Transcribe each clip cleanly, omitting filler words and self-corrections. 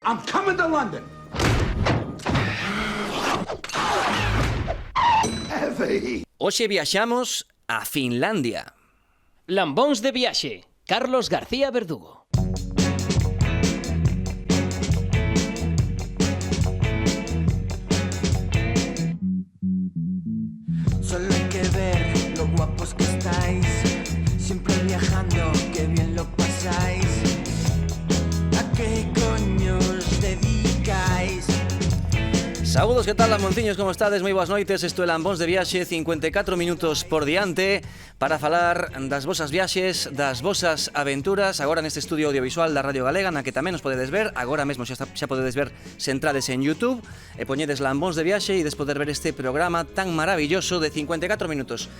I'm coming to London. Heavy. Hoxe viaxamos a Finlandia. Lambóns de viaxe, Carlos García Verdugo. Solo hay que ver lo guapos que estáis, siempre viajando, qué bien lo pasáis. ¿A qué coño os dedicáis? Saúdos, que tal, lambonciños, como estades? Moi boas noites, isto é Lambóns de Viaxe, 54 minutos por diante para falar das vosas viaxes, das vosas aventuras, agora neste estudio audiovisual da Radio Galega, na que tamén nos podedes ver, agora mesmo xa podedes ver se entrades en YouTube e poñedes Lambóns de Viaxe e des poder ver este programa tan maravilloso de 54 minutos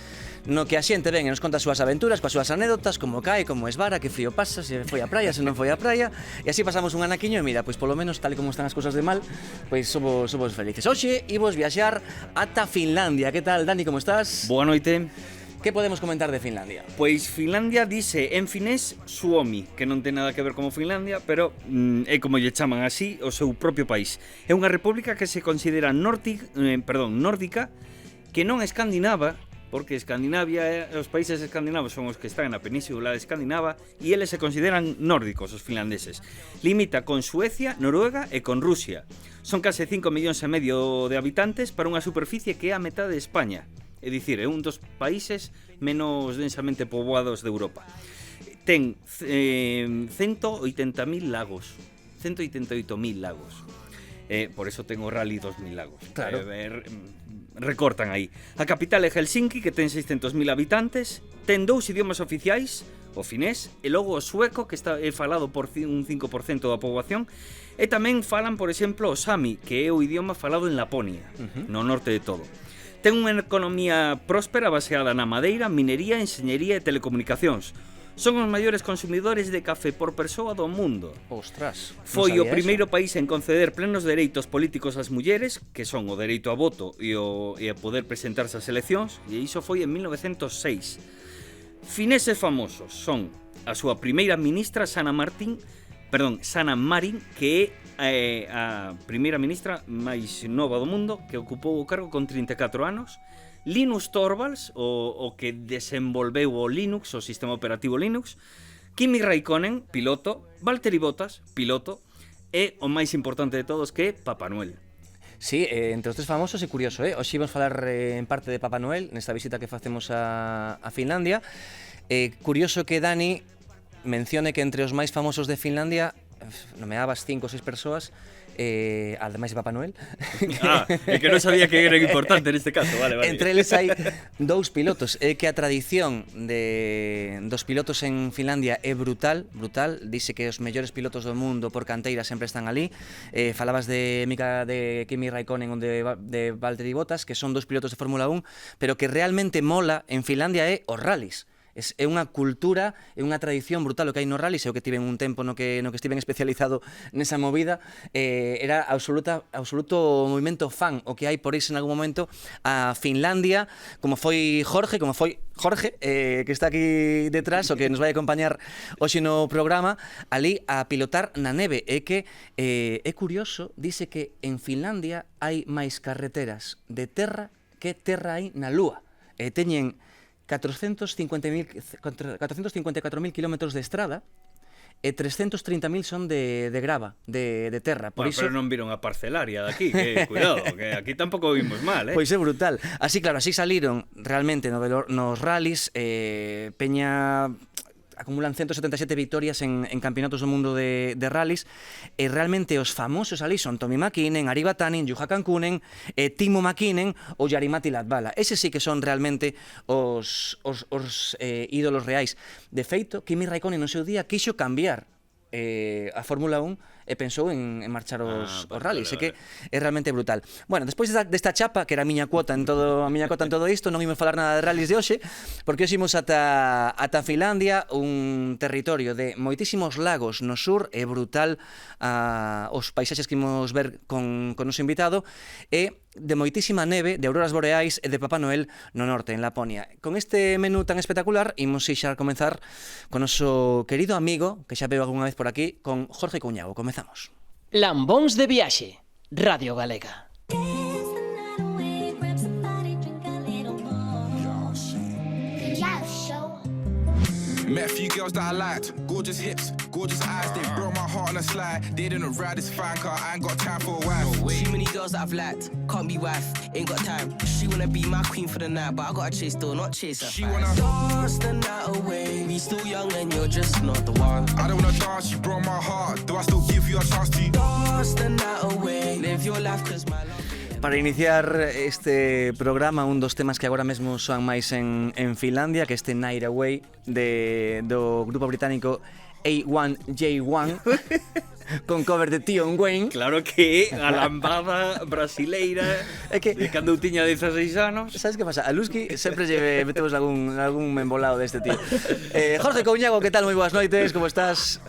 no que a xente ven e nos conta as súas aventuras, coas súas anécdotas, como cae, como esvara, que frío pasa, se foi á praia, se non foi á praia, e así pasamos un anaquiño e mira, pois polo menos tal e como están as cousas de mal, pois somos felices. Hoxe imos viaxar ata Finlandia. Que tal, Dani, como estás? Boa noite. Que podemos comentar de Finlandia? Pois Finlandia dice en finés Suomi, que non ten nada que ver como Finlandia, pero é como lle chaman así o seu propio país. É unha república que se considera nórdica, que non escandinava, porque Escandinavia, os países escandinavos son os que están na península escandinava e eles se consideran nórdicos, os finlandeses. Limita con Suecia, Noruega e con Rusia. Son case 5,5 millóns de habitantes para unha superficie que é a metade de España. É dicir, é un dos países menos densamente poboados de Europa. Ten 180.000 lagos. 188.000 lagos. Por eso ten o Rally 2000 lagos. Claro. Recortan aí. A capital é Helsinki, que ten 600.000 habitantes. Ten 2 idiomas oficiais, o finés e logo o sueco, que é falado por un 5% da poboación. E tamén falan, por exemplo, o sami, que é o idioma falado en Laponia, no norte de todo. Ten unha economía próspera baseada na madeira, minería, enxeñería e telecomunicacións. Son os maiores consumidores de café por persoa do mundo. Ostras, Foi o primeiro país en conceder plenos dereitos políticos ás mulleres, que son o dereito a voto e a poder presentarse ás eleccións, e iso foi en 1906. Fineses famosos son a súa primeira ministra Sanna Marin, que é a primeira ministra máis nova do mundo, que ocupou o cargo con 34 anos. Linus Torvalds, o que desenvolveu o Linux, o sistema operativo Linux. Kimi Raikkonen, piloto. Valtteri Bottas, piloto. E o máis importante de todos, que é Papá Noel. Sí, entre os tres famosos é curioso, Hoxe vamos falar en parte de Papá Noel nesta visita que facemos a Finlandia. Curioso que Dani mencione que entre os máis famosos de Finlandia nomeabas 5 ou 6 persoas, ademais de Papá Noel. É que non sabía que era importante neste caso, vale. Entre eles hai 2 pilotos. É que a tradición dos pilotos en Finlandia é brutal. Dice que os mellores pilotos do mundo por canteira sempre están ali. Falabas de Kimi Raikkonen ou de Valtteri Bottas, que son 2 pilotos de Fórmula 1, pero que realmente mola en Finlandia é os rallies. É unha cultura, é unha tradición brutal o que hai no rally. Eu que tive un tempo no que estiven especializado nesa movida, era absoluto movimento fan o que hai por iso en algún momento a Finlandia, como foi Jorge, que está aquí detrás, o que nos vai acompañar hoxe no programa, ali a pilotar na neve. É que é curioso, dice que en Finlandia hai máis carreteras de terra que terra hai na lúa. Teñen 454.000 kilómetros de estrada e 330.000 son de grava, de terra. Por iso... Pero non viron a parcelaria daqui, que cuidado, que aquí tampouco vimos mal, Pois é brutal. Así, claro, así saliron realmente nos rallies. Peña acumulan 177 victorias en campeonatos do mundo de rallies, e realmente os famosos ali son Tommi Mäkinen, Ari Vatanen, Juha Kankkunen, Timo Mäkinen ou Jari-Matti Latvala. Eses sí que son realmente os ídolos reais. De feito, Kimi Raikkonen no seu día quixo cambiar a Fórmula 1 e pensou en marchar os rallies. É que é realmente brutal. Bueno, despois desta chapa, que era a miña cuota en todo isto, non imos falar nada de rallies de hoxe, porque hoxe imos ata Finlandia, un territorio de moitísimos lagos no sur. É brutal os paisaxes que imos ver con o noso invitado, e de moitísima neve, de auroras boreais e de Papá Noel no norte, en Laponia. Con este menú tan espectacular, imos xa comenzar con o noso querido amigo, que xa veo algunha vez por aquí, con Jorge Cuñao. Comezamos. Lambóns de viaxe, Radio Galega. Met a few girls that I liked, gorgeous hips, gorgeous eyes. They broke my heart on a slide. They didn't ride this fine car. I ain't got time for a wife. Too many girls that I've liked, can't be wife, ain't got time. She wanna be my queen for the night, but I gotta chase still, not chase her. She wanna dance the night away. We still young and you're just not the one. I don't wanna dance, you broke my heart. Do I still give you a chance to Dance the night away. Live your life cause my love. Para iniciar este programa, un dos temas que agora mesmo soan máis en Finlandia, que este Night Away do grupo británico A1J1 con cover de Tion Wayne. Claro que a lambada brasileira É que de cando eu tiña 16 anos. sabes que pasa? A Lusky sempre lle metemos algún embolado deste tío. Jorge Couñago, que tal? Moi boas noites, como estás?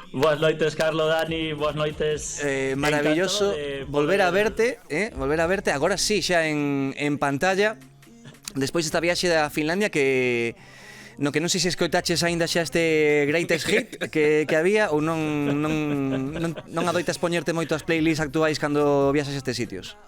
Boas noites, Carlos, Dani, boas noites. Maravilloso volver a verte, agora sí, xa en pantalla, despois desta viaxe da Finlandia que non sei se escoitaches aínda xa este greatest hit que había ou non adoitas poñerte moito as playlists actuais cando viaxas a estes sitios.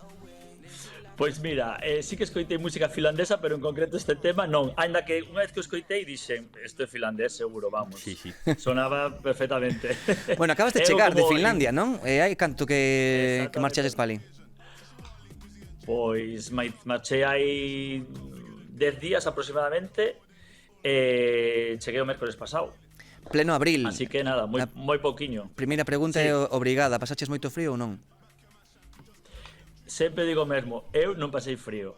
Pois mira, sí que escoitei música finlandesa, pero en concreto este tema non. Ainda que unha vez que o escoitei dixen, isto é finlandés seguro, vamos. Sí. Sonaba perfectamente. Bueno, acabas de chegar de Finlandia, non? Hai canto que marchaches pa ali? Pois marchei hai 10 días aproximadamente e cheguei o mércoles pasado. Pleno abril. Así que nada, moi pouquiño. Primeira pregunta é obrigada, pasaches moito frío ou non? Sempre digo o mesmo, eu non pasei frío.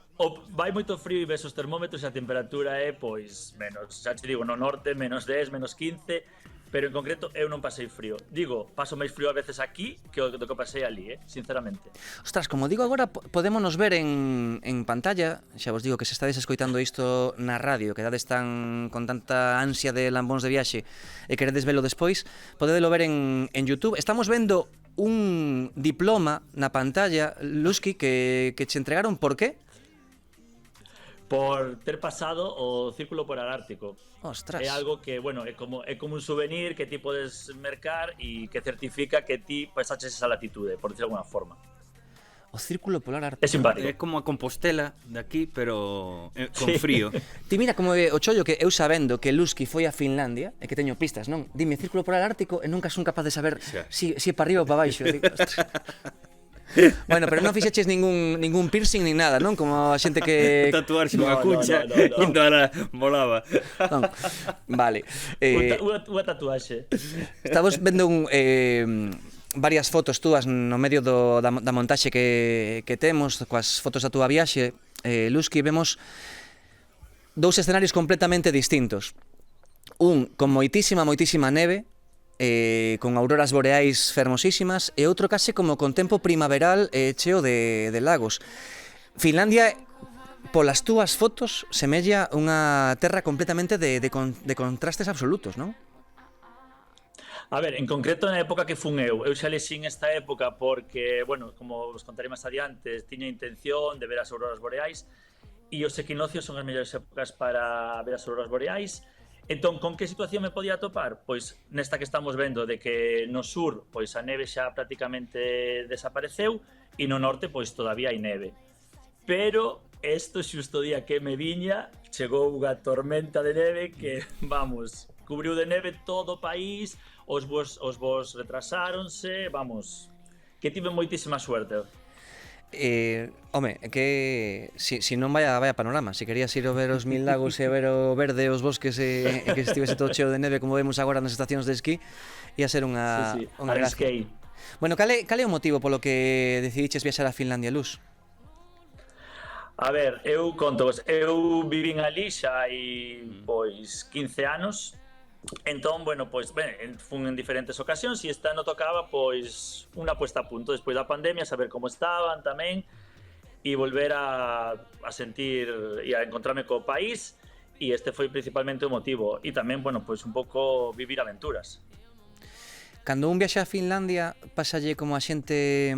Vai moito frío e ves os termómetros e a temperatura é, pois, menos, xa te digo, no norte, menos 10, menos 15, pero en concreto eu non pasei frío. Digo, paso máis frío a veces aquí que o que pasei ali, sinceramente. Ostras, como digo agora, podémonos ver en pantalla, xa vos digo que se estades escoitando isto na radio, que dades con tanta ansia de lambóns de viaxe e queredes velo despois, podedelo ver en YouTube. Estamos vendo un diploma na pantalla, Lusky, que che entregaron, por qué? Por ter pasado o Círculo Polar Ártico. Ostras. É algo que, bueno, é como un souvenir que ti podes mercar e que certifica que ti pasaches esa latitude, por decir alguna forma. O Círculo Polar Ártico. É simpático. É como a Compostela de aquí, pero con frío. Ti mira como é o chollo que eu sabendo que Lusky foi a Finlandia e que teño pistas, non? Dime Círculo Polar Ártico e nunca son capaz de saber si é para arriba ou para baixo. Digo, bueno, pero non fixeches ningún piercing nin nada, non? Como a xente que Tatuarse unha cucha indo a la volaba. Non. Vale. Unha tatuaxe. Estamos vendo varias fotos túas no medio da montaxe que temos, coas fotos da túa viaxe, Lusky, vemos dous escenarios completamente distintos. Un con moitísima neve, con auroras boreais fermosísimas, e outro case como con tempo primaveral cheo de lagos. Finlandia, polas túas fotos, semella unha terra completamente de contrastes absolutos, non? A ver, en concreto na época que fun eu xa lexín esta época porque, bueno, como vos contaré máis adiante, tiña intención de ver as auroras boreais e os equinoccios son as mellores épocas para ver as auroras boreais. Entón, con que situación me podía topar? Pois nesta que estamos vendo de que no sur pois a neve xa prácticamente desapareceu e no norte pois todavía hai neve. Pero isto xusto o día que me viña chegou unha tormenta de neve que, vamos, cubriu de neve todo o país, os vos retrasáronse, vamos, que tive moitísima suerte. Home, que si non vaya panorama. Se querías ir a ver os Mil Lagos e a ver o verde, os bosques e que estivese todo cheo de neve como vemos agora nas estacións de esquí, ia ser unha gracia. Bueno, cal é o motivo polo que decidiches viaxar a Finlandia, Luz? A ver, eu conto, eu vivín ali xa hai pois 15 anos. Entón, bueno, pois, fun en diferentes ocasións e este ano tocaba, pois, unha puesta a punto despois da pandemia, saber como estaban tamén e volver a sentir e a encontrarme co país e este foi principalmente o motivo e tamén, bueno, pois un pouco vivir aventuras. Cando un viaxa a Finlandia, pasalle como a xente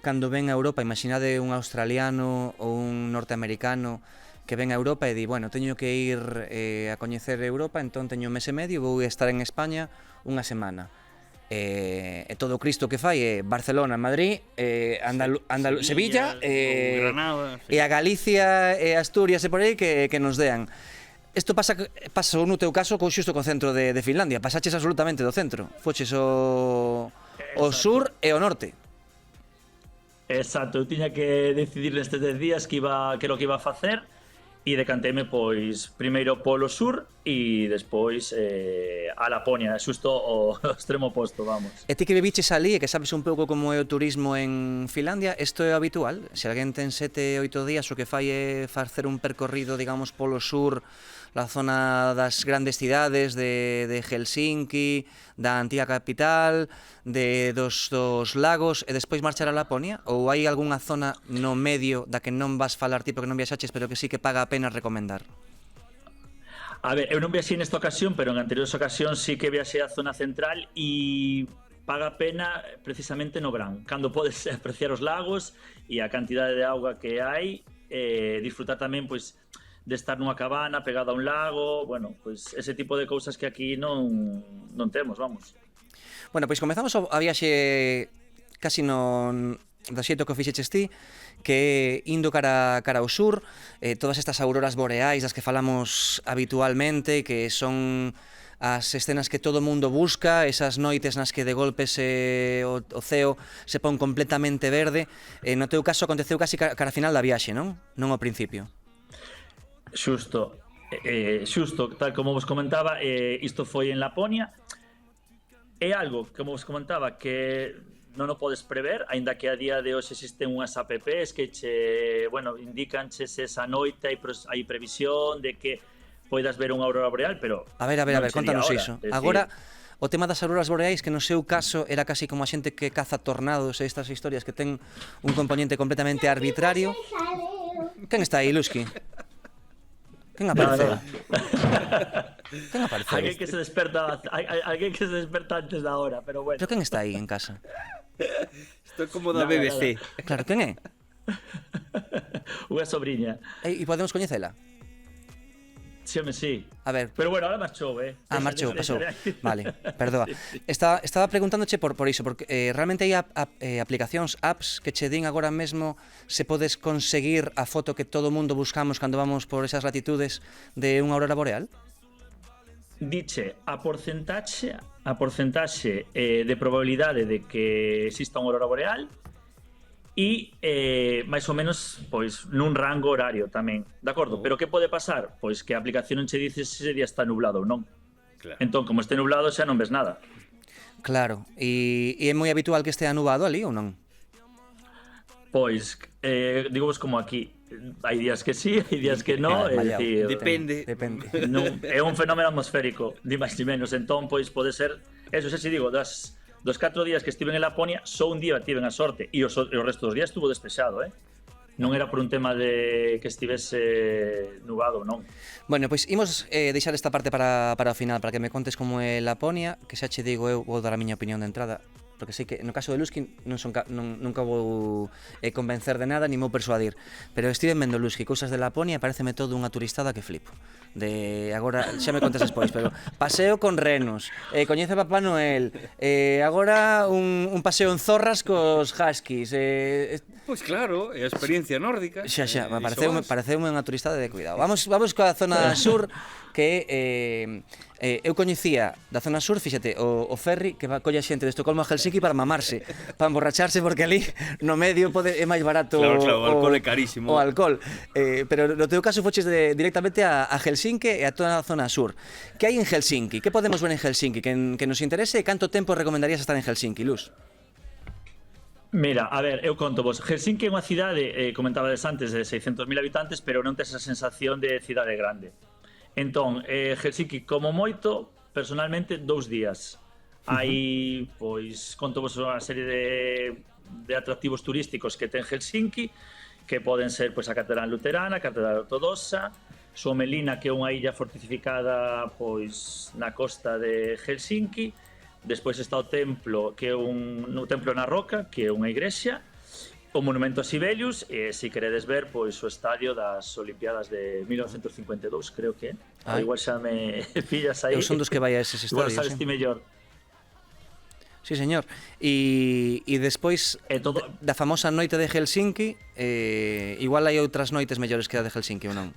cando ven a Europa, imaginade un australiano ou un norteamericano que ven a Europa e di, bueno, teño que ir a coñecer Europa, entón teño un mes e medio, vou estar en España unha semana. e todo o Cristo que fai é Barcelona, Madrid, Sevilla, Granada, e a Galicia e Asturias e por aí que nos dean. Isto pasou no teu caso xusto co centro de Finlandia, pasaches absolutamente do centro, foches o sur e o norte. Exacto, eu tiña que decidir nestes 10 días que era o que iba a facer e decanteime, pois, primeiro polo sur e despois a Laponia, xusto o extremo oposto, vamos. E ti que viviches ali e que sabes un pouco como é o turismo en Finlandia, isto é habitual? Se alguén ten 7-8 días o que fai é facer un percorrido, digamos, polo sur, la zona das grandes cidades de Helsinki, da antiga capital, dos lagos e despois marchar a Laponia? Ou hai algunha zona no medio da que non vas falar ti porque non viaxaches, pero que sí que paga a pena recomendar? A ver, eu non viaxei nesta ocasión, pero en anteriores ocasións sí que viaxei a zona central e paga a pena precisamente no verán, cando podes apreciar os lagos e a cantidade de auga que hai, disfrutar tamén, pois, de estar nunha cabana pegada a un lago, bueno, pois ese tipo de cousas que aquí non temos, vamos. Bueno, pois comezamos a viaxe casi do xeito que o fixeches ti, que indo cara ao sur, todas estas auroras boreais das que falamos habitualmente, que son as escenas que todo mundo busca, esas noites nas que de golpes o ceo se pon completamente verde. No teu caso aconteceu casi cara a final da viaxe, non? Non ao principio. Xusto, tal como vos comentaba, isto foi en Laponia. É algo, como vos comentaba, que non o podes prever, aínda que a día de hoxe existen unhas apps que indicanche se esa noite hai previsión de que poidas ver unha aurora boreal, pero... A ver, contanos iso. Agora, o tema das auroras boreais, que no seu caso era casi como a xente que caza tornados e estas historias que ten un componente completamente arbitrario. Quen está aí, Lusky? Quen aparece? Quen aparece? Alguén que se desperta antes da hora, pero bueno. Pero quen está aí en casa? Isto é como da BBC. Claro, quen é? Unha sobriña. E podemos coñecela? Sí. A ver. Pero bueno, ahora marchou, marchou, pasou. Vale, perdoa. Estaba preguntándoche por iso, porque realmente hai aplicacións, apps que che din agora mesmo se podes conseguir a foto que todo mundo buscamos cando vamos por esas latitudes de unha aurora boreal? Diche a porcentaxe de probabilidade de que exista unha aurora boreal e máis ou menos pois nun rango horario tamén, de acordo? Pero que pode pasar? Pois que a aplicación non che dice se ese día está nublado ou non. Claro. Entón, como este nublado xa non ves nada. Claro, e é moi habitual que estea nubado ali ou non? Pois, digamos como aquí, hai días que sí, hai días que non, Depende. Non, é un fenómeno atmosférico, ni máis ni menos, entón, pois, pode ser, eso xa se digo, dos 4 días que estiven en Laponia, só un día tiven a sorte e o resto dos días estuvo despexado, Non era por un tema de que estivese nubado, non. Bueno, pois imos deixar esta parte para o final, para que me contes como é Laponia, que xa che digo eu, vou dar a miña opinión de entrada, porque sei que no caso de Lusky nunca vou convencer de nada, ni vou persuadir, pero estive vendo Lusky, cousas de Laponia, pareceme todo unha turistada que flipo. Agora, xa me contas despois, pero paseo con renos, coñece a Papá Noel, agora un paseo en zorras cos huskies, Pois claro, é a experiencia nórdica. Xa, pareceume unha turistada de cuidado. Vamos coa zona sur, que eu coñecía da zona sur, fíxate, o ferry que colle a xente de Estocolmo a Helsinki para mamarse, para emborracharse, porque ali no medio é máis barato. Claro, o alcohol é carísimo. O alcohol. Pero no teu caso foches directamente a Helsinki e a toda a zona sur. Que hai en Helsinki? Que podemos ver en Helsinki? Que nos interese e canto tempo recomendarías estar en Helsinki, Luz? Mira, a ver, eu conto vos. Helsinki é unha cidade, comentabades antes, de 600.000 habitantes, pero non tes esa sensación de cidade grande. Entón, Helsinki, como moito, personalmente, 2 días. Hai, pois, conto vos unha serie de atractivos turísticos que ten Helsinki, que poden ser, pois, a Catedral Luterana, a Catedral Ortodoxa, Suomenlinna, que é unha illa fortificada, pois, na costa de Helsinki. Despois está o templo, que é un templo na roca, que é unha igrexa, o monumento a Sibelius, e se queredes ver, pois o estadio das Olimpiadas de 1952, creo que é. Igual xa me pillas aí. Eu son dos que vai a eses estadios. Igual sabes ti mellor. Sí, señor. E despois todo... da famosa noite de Helsinki, igual hai outras noites mellores que a de Helsinki ou non?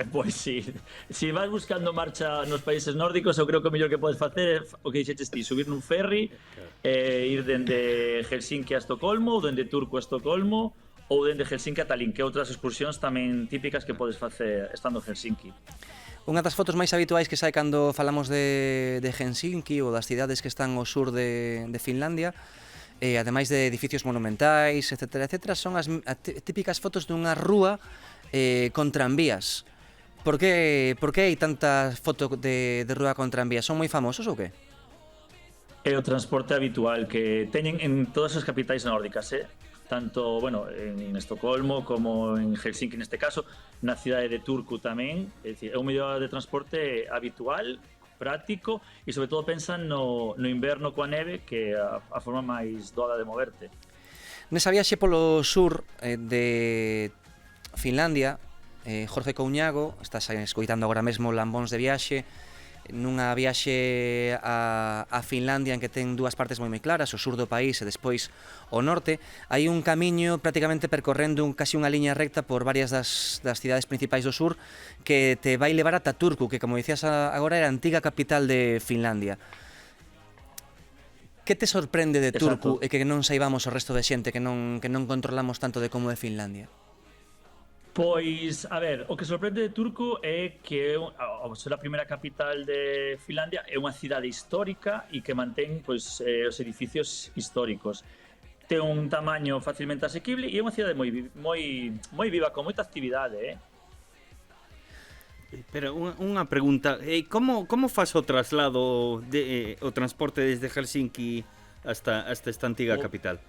Pois sí, se vas buscando marcha nos países nórdicos, eu creo que o mellor que podes facer é o que dixetes ti, subir nun ferry, ir dende Helsinki a Estocolmo, ou dende Turku a Estocolmo, ou dende Helsinki a Tallinn, que outras excursións tamén típicas que podes facer estando en Helsinki. Unha das fotos máis habituais que sai cando falamos de Helsinki ou das cidades que están ao sur de Finlandia, ademais de edificios monumentais, etc., son as típicas fotos dunha rúa con tranvías. Por que hai tantas fotos de rúa con tranvías? Son moi famosos ou que? É o transporte habitual que teñen en todas as capitais nórdicas, tanto, bueno, en Estocolmo como en Helsinki neste caso, na cidade de Turku tamén, é dicir, é un medio de transporte habitual, práctico e sobre todo pensan no inverno coa neve, que é a forma máis doada de moverte. Nesa viaxe polo sur de Finlandia, Jorge Couñago, estás escoitando agora mesmo Lambóns de Viaxe, nunha viaxe a Finlandia en que ten dúas partes moi claras, o sur do país e despois o norte. Hai un camiño prácticamente percorrendo casi unha liña recta por varias das cidades principais do sur que te vai levar ata Turku, que como dicías agora era a antiga capital de Finlandia. Que te sorprende de Turku e que non saibamos o resto de xente, que non controlamos tanto de como de Finlandia? Pois, a ver, o que sorprende de Turku é que ao ser a primeira capital de Finlandia é unha cidade histórica e que mantén pois, os edificios históricos. Ten un tamaño facilmente asequible e é unha cidade moi viva, con moita actividade, Pero unha pregunta, como faz o traslado, o transporte desde Helsinki hasta esta antiga capital?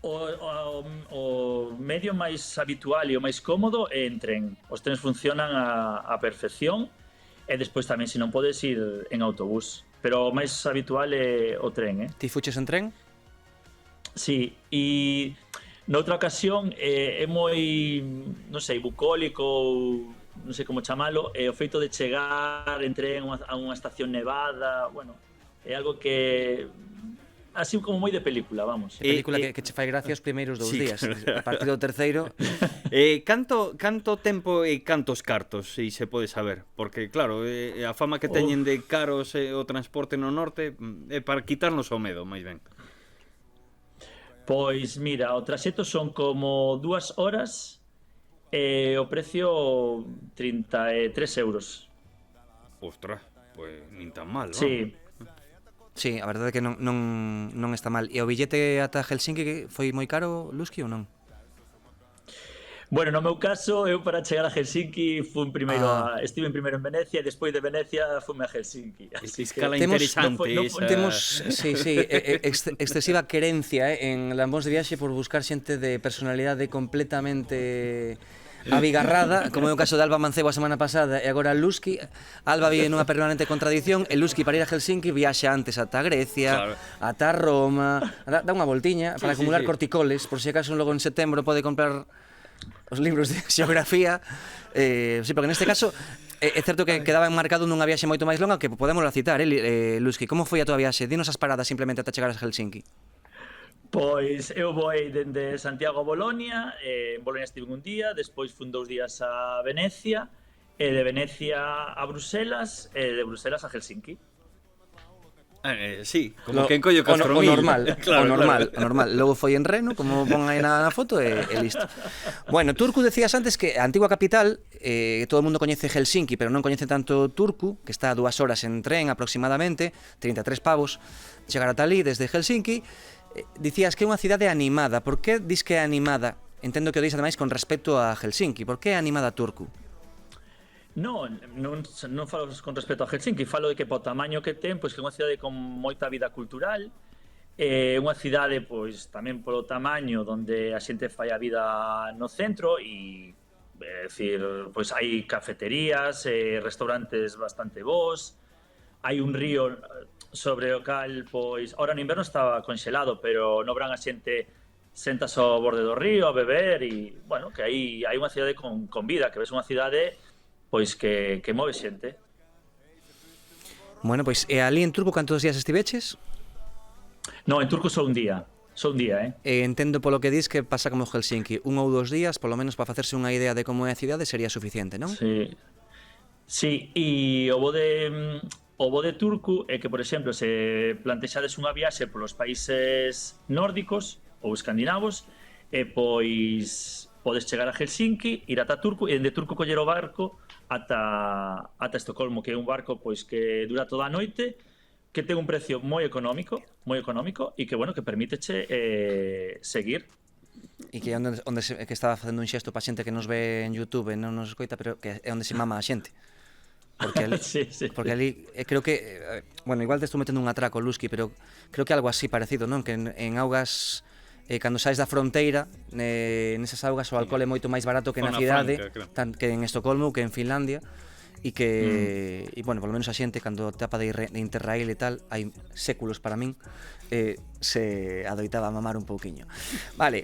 O medio máis habitual e o máis cómodo é en tren. Os trens funcionan a perfección e despois tamén se non podes ir en autobús. Pero o máis habitual é o tren, Ti fuches en tren? Sí, e noutra ocasión é moi, non sei, bucólico ou non sei como chamalo, o feito de chegar en tren a unha estación nevada, bueno, é algo que así como moi de película, vamos. Película que che fai gracia os primeiros 2 días. A partir do terceiro... Canto tempo e cantos cartos, se se pode saber? Porque, claro, a fama que teñen de caros o transporte no norte é para quitarnos o medo, máis ben. Pois, mira, o traxecto son como 2 horas e o precio 33 euros. Ostras, pois nin tan mal, non? Sí. Sí, a verdade é que non está mal. E o billete ata Helsinki foi moi caro, Lusky, ou non? Bueno, no meu caso, eu para chegar a Helsinki estive primeiro en Venecia e despois de Venecia fume a Helsinki. Así escala que interesante. Temos excesiva querencia en Lambóns de Viaxe por buscar xente de personalidade completamente abigarrada, como é o caso de Alba Mancebo a semana pasada e agora Lusky. Alba vive nunha permanente contradición e Lusky para ir a Helsinki viaxa antes ata Grecia, claro, ata Roma, dá unha voltiña para acumular corticoles, por se acaso logo en setembro pode comprar os libros de xeografía. Sí, porque neste caso é certo que quedaba enmarcado nunha viaxe moito máis longa que podemos citar, Lusky. Como foi a tua viaxe? Dinos as paradas simplemente ata chegar a Helsinki. Pois eu voei dende Santiago a Bolonia, en Bolonia estive un día, despois fun 2 días a Venecia, e de Venecia a Bruselas, e de Bruselas a Helsinki. Sí, como que encollo Castromil. O normal, claro, o normal. Logo foi en Reno, como pon aí na foto, e listo. Bueno, Turku decías antes que a antigua capital, todo o mundo coñece Helsinki, pero non coñece tanto Turku, que está a 2 horas en tren aproximadamente, 33 pavos, chegar ata ali desde Helsinki. Dicías que é unha cidade animada. Por que dis que é animada? Entendo que o dis ademais con respecto a Helsinki. Por que é animada Turku? Non falo con respecto a Helsinki, falo de que po tamaño que ten, pois que é unha cidade con moita vida cultural, é unha cidade pois tamén polo tamaño onde a xente fai a vida no centro e decir, pois hai cafeterías, restaurantes bastante bons, hai un río sobre o cal, pois, ahora no inverno estaba conxelado, pero no verán a xente sentas ao borde do río a beber e, bueno, que aí hai unha cidade con vida, que ves unha cidade, pois, que move xente. Bueno, pois, e ali en Turco cantos días estiveches? No, en Turco só un día. Só un día, Entendo polo que dis que pasa como Helsinki, 1 ou 2 días, polo menos para facerse unha idea de como é a cidade sería suficiente, non? Sí. Sí, e o bo de Turku é que, por exemplo, se plantexades unha viaxe polos países nórdicos ou escandinavos, pois podes chegar a Helsinki, ir ata Turku e de Turku coller o barco ata Estocolmo, que é un barco pois que dura toda a noite, que ten un precio moi económico e que, bueno, que permíteche seguir. E que é que estaba facendo un xesto para xente que nos ve en YouTube e non nos escoita, pero que é onde se mama a xente. Porque ali, Sí. porque ali creo que, bueno, igual te estou metendo un atraco, Lusky, pero creo que algo así parecido, non? Que en augas, cando saes da fronteira, nesas augas o alcohol é moito máis barato que na Zona cidade, franca, claro. que en Estocolmo, que en Finlandia, e que, e bueno, polo menos a xente cando tapa de Interrail e tal, hai séculos para min, se adoitaba a mamar un pouquiño. Vale,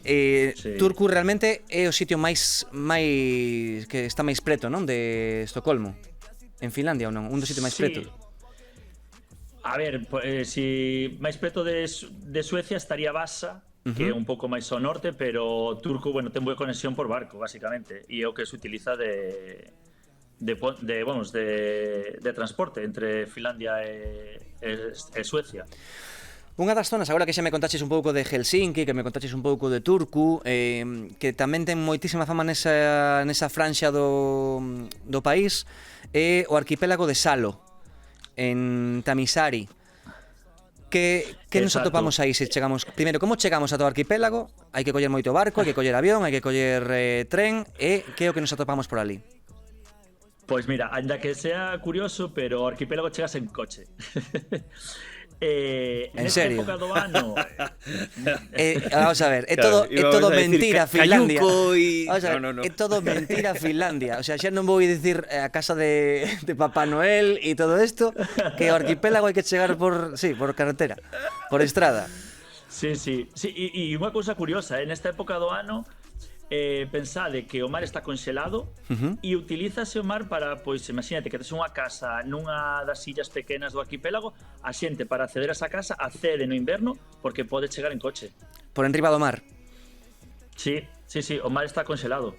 Sí. Turku realmente é o sitio máis que está máis preto, non, de Estocolmo. En Finlandia ou non? Un dos sitios máis pretos. A ver, si máis preto de Suecia estaría Vasa, que é un pouco máis ao norte, pero Turku, bueno, ten boa conexión por barco, basicamente, e é o que se utiliza de transporte entre Finlandia e Suecia. Unha das zonas, agora que xa me contaches un pouco de Helsinki, que me contaches un pouco de Turku, que tamén ten moitísima fama nesa franxa do país, é o arquipélago de Salo, en Tamisari. Que nos Exacto. atopamos aí se chegamos? Primeiro, como chegamos ata o arquipélago? Hai que coller moito barco, hai que coller avión, hai que coller tren, e que é o que nos atopamos por ali? Pois mira, ainda que sea curioso, pero o arquipélago chegas en coche. En nesta serio? época do ano... Vamos a ver, é Claro, todo íbamos a decir mentira Finlandia. Cayuco y... Vamos a ver, No. é todo mentira Finlandia. O sea, xa non vou dicir a casa de Papá Noel e todo isto, que o arquipélago hai que chegar por carretera, por estrada. Sí. E unha cousa curiosa, nesta época do ano, pensade que o mar está conxelado e utilízase o mar para, pois, imagínate que tes unha casa nunha das illas pequenas do arquipélago, a xente para acceder a esa casa accede no inverno porque pode chegar en coche. Por enriba do mar. Sí, o mar está conxelado.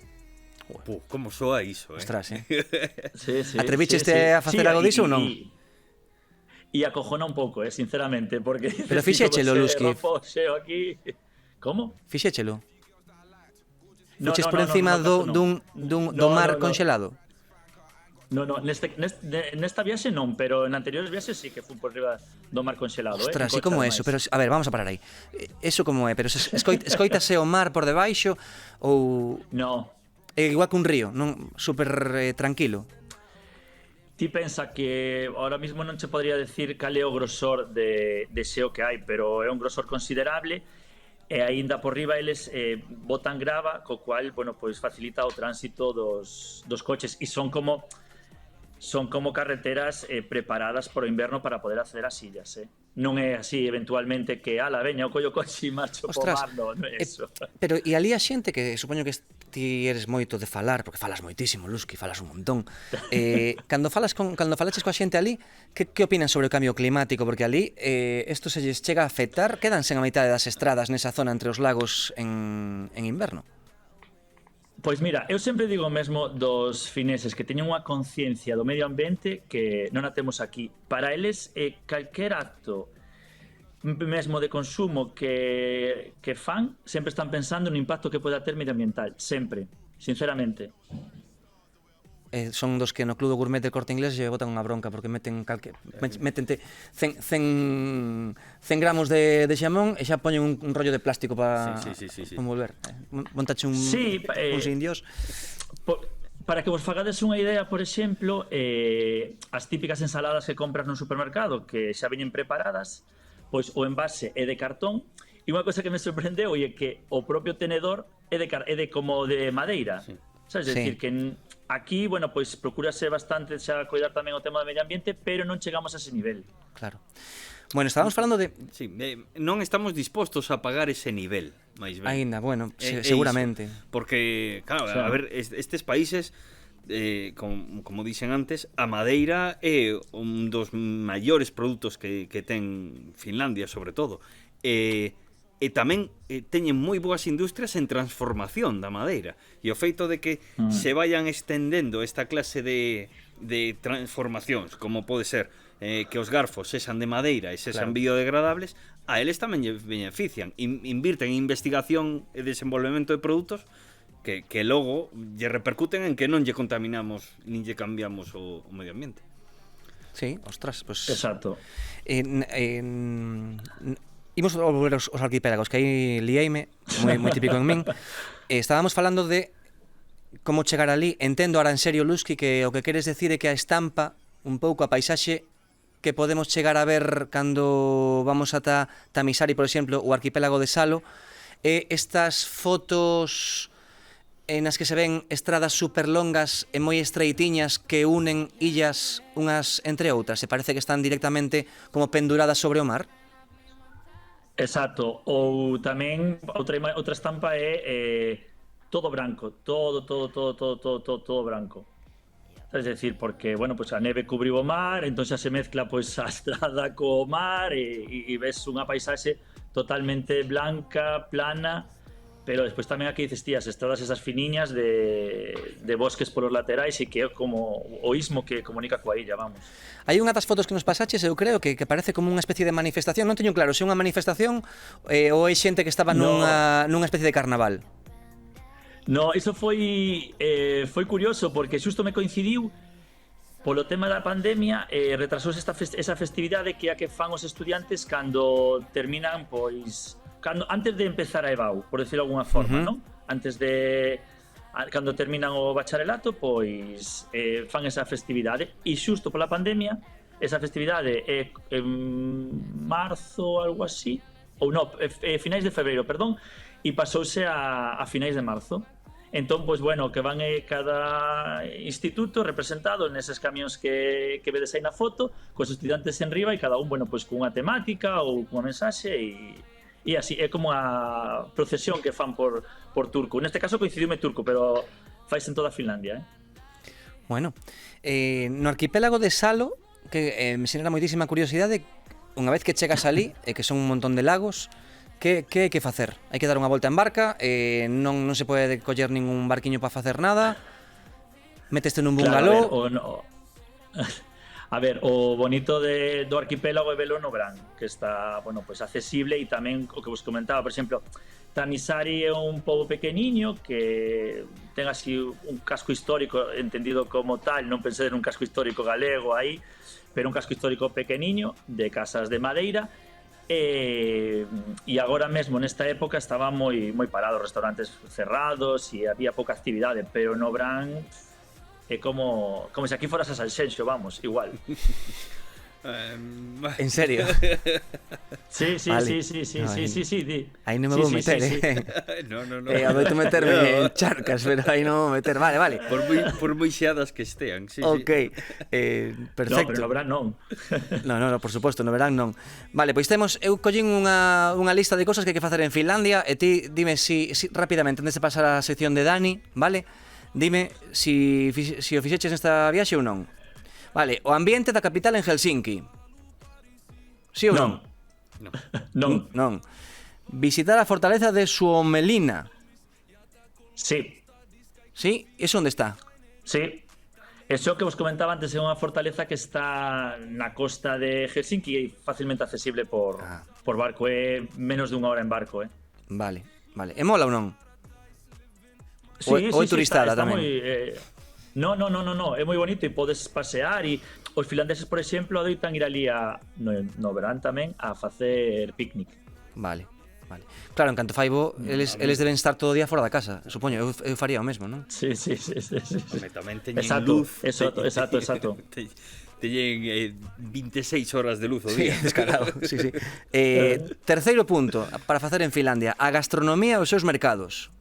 Como soa iso, Ostras, Sí. Atrevícheste a facer algo diso ou non? E acojona un pouco, sinceramente, porque... Pero fixéchelo, Lusky. Aquí... Como? Fixéchelo. Fuches por encima do mar conxelado? No, nesta viaxe non, pero en anteriores viaxes sí que fui por riba do mar conxelado. Ostras, así como eso, pero a ver, vamos a parar aí. Eso como é, pero escoítase o mar por debaixo ou No, é igual que un río, non super tranquilo. ti pensa que ahora mismo non che podría decir cal é o grosor de xeo que hai, pero é un grosor considerable. E aínda por riba eles botan grava, co cual, bueno, pois facilita o tránsito dos coches e son como carreteras preparadas para o inverno para poder acceder ás illas, Non é así eventualmente que veña o collo coche e marcho po mar, non é eso. Pero e ali a xente que supoño que ti eres moito de falar, porque falas moitísimo, Lusky, falas un montón. Cando falaches coa xente ali, que opinan sobre o cambio climático? Porque ali isto se lles chega a afectar, quedanse a metade das estradas nesa zona entre os lagos en inverno. Pois mira, eu sempre digo o mesmo dos fineses, que teñen unha conciencia do medio ambiente que non a temos aquí. Para eles, calquer acto mesmo de consumo que fan, sempre están pensando no impacto que pode ter medioambiental, sempre, sinceramente. Son dos que no Club do Gourmet de Corte Inglés lle botan unha bronca porque metente 100 gramos de xamón e xa poñen un rollo de plástico para envolver. Montache uns indios. Para que vos fagades unha idea, por exemplo, as típicas ensaladas que compras no supermercado que xa veñen preparadas, pois o envase é de cartón, e unha cosa que me sorprendeu é que o propio tenedor é de como de madeira. Sabes, decir que aquí, bueno, pois procúrase bastante xa cuidar tamén o tema do medio ambiente, pero non chegamos a ese nivel. Claro. Bueno, estábamos falando de... Sí, non estamos dispostos a pagar ese nivel, máis ben. Aínda, bueno, seguramente. Iso. Porque, claro, a ver, estes países como dixen antes, a madeira é un dos maiores produtos que ten Finlandia, sobre todo. E tamén teñen moi boas industrias en transformación da madeira. E o feito de que se vayan estendendo esta clase de transformacións, como pode ser que os garfos sexan de madeira e sexan biodegradables, a eles tamén lle benefician. Invirten en investigación e desenvolvemento de produtos que logo lle repercuten en que non lle contaminamos nin lle cambiamos o medio ambiente. Sí, ostras, pues... Exacto. Imos volver aos arquipélagos, que aí lieime, moi típico en min. Estábamos falando de como chegar ali. Entendo, ahora en serio, Lusky, que o que queres decir é que a estampa, un pouco a paisaxe que podemos chegar a ver cando vamos ata Tamisari, por exemplo, o arquipélago de Salo, estas fotos nas que se ven estradas superlongas e moi estreitiñas que unen illas unhas entre outras, se parece que están directamente como penduradas sobre o mar. Exacto, ou tamén outra estampa é todo branco, todo branco. Es decir, porque, bueno, pues a neve cubriu o mar, entón xa se mezcla pues a estrada co mar e ves unha paisaxe totalmente blanca, plana, pero despois tamén aquí dices, tías, estradas esas finiñas de bosques polos laterais e que é como o istmo que comunica coa illa, vamos. Hai unha das fotos que nos pasaches, eu creo que parece como unha especie de manifestación, non teño claro se é unha manifestación ou é xente que estaba nunha especie de carnaval. No, iso foi curioso porque xusto me coincidiu polo tema da pandemia, retrasouse esa festividade que é a que fan os estudiantes cando terminan, pois, antes de empezar a EBAU, por decirlo de alguna forma, non? Antes de cando terminan o bacharelato, pois fan esa festividade e xusto pola pandemia esa festividade é en marzo, algo así, ou non, finais de febreiro, perdón, e pasouse a finais de marzo. Entón, pois, bueno, que van cada instituto representado neses camións que vedes aí na foto, cos estudiantes en riba e cada un, bueno, pois, cunha temática ou cunha mensaxe e así, é como a procesión que fan por Turku. Neste caso coincidiume Turku, pero fais en toda Finlandia, Bueno, no arquipélago de Salo, que me xenera moitísima curiosidade, unha vez que chegas ali, que son un montón de lagos, que hai que facer? Hai que dar unha volta en barca, non se pode coller ningún barquiño para facer nada, meteste nun bungaló... Claro, a ver, o bonito do arquipélago é velo no verán, que está, bueno, pues accesible e tamén o que vos comentaba, por exemplo, Tamisari é un pobo pequeniño que ten así un casco histórico entendido como tal, non pensei en un casco histórico galego aí, pero un casco histórico pequeniño de casas de madeira. E agora mesmo nesta época estaba moi parado, restaurantes cerrados e había pouca actividade, pero no verán é como se aquí foras a Sanxenxo, vamos, igual. En serio? Sí. Aí non me vou meter, No. Adoito meterme en charcas, pero aí non vou meter, vale. Por moi xeadas que estean, sí. Ok, perfecto. No, pero no verán non. No, por suposto, no verán non. Vale, pois eu collín unha lista de cosas que hai que facer en Finlandia e ti dime si rapidamente, antes de pasar a sección de Dani, vale? Dime si o fixeches nesta viaxe ou non. Vale, o ambiente da capital en Helsinki. Sí ou non? Non. Visitar a fortaleza de Suomelina. Sí. Sí? Eso onde está? Sí. Eso que vos comentaba antes é unha fortaleza que está na costa de Helsinki e facilmente accesible por barco. É menos de unha hora en barco, Vale. E mola ou non? Sí, ou turistada está tamén? No, é moi bonito e podes pasear e os finlandeses, por exemplo, adoitan ir ali no verán tamén a facer picnic. Vale. Claro, en canto fai bo, eles deben estar todo o día fora da casa, supoño, eu faría o mesmo, non? Sí. Tamén teñen exacto, luz. Exacto. Teñen 26 horas de luz o Sí, día. descarado, sí. Terceiro punto para facer en Finlandia, a gastronomía e os seus mercados.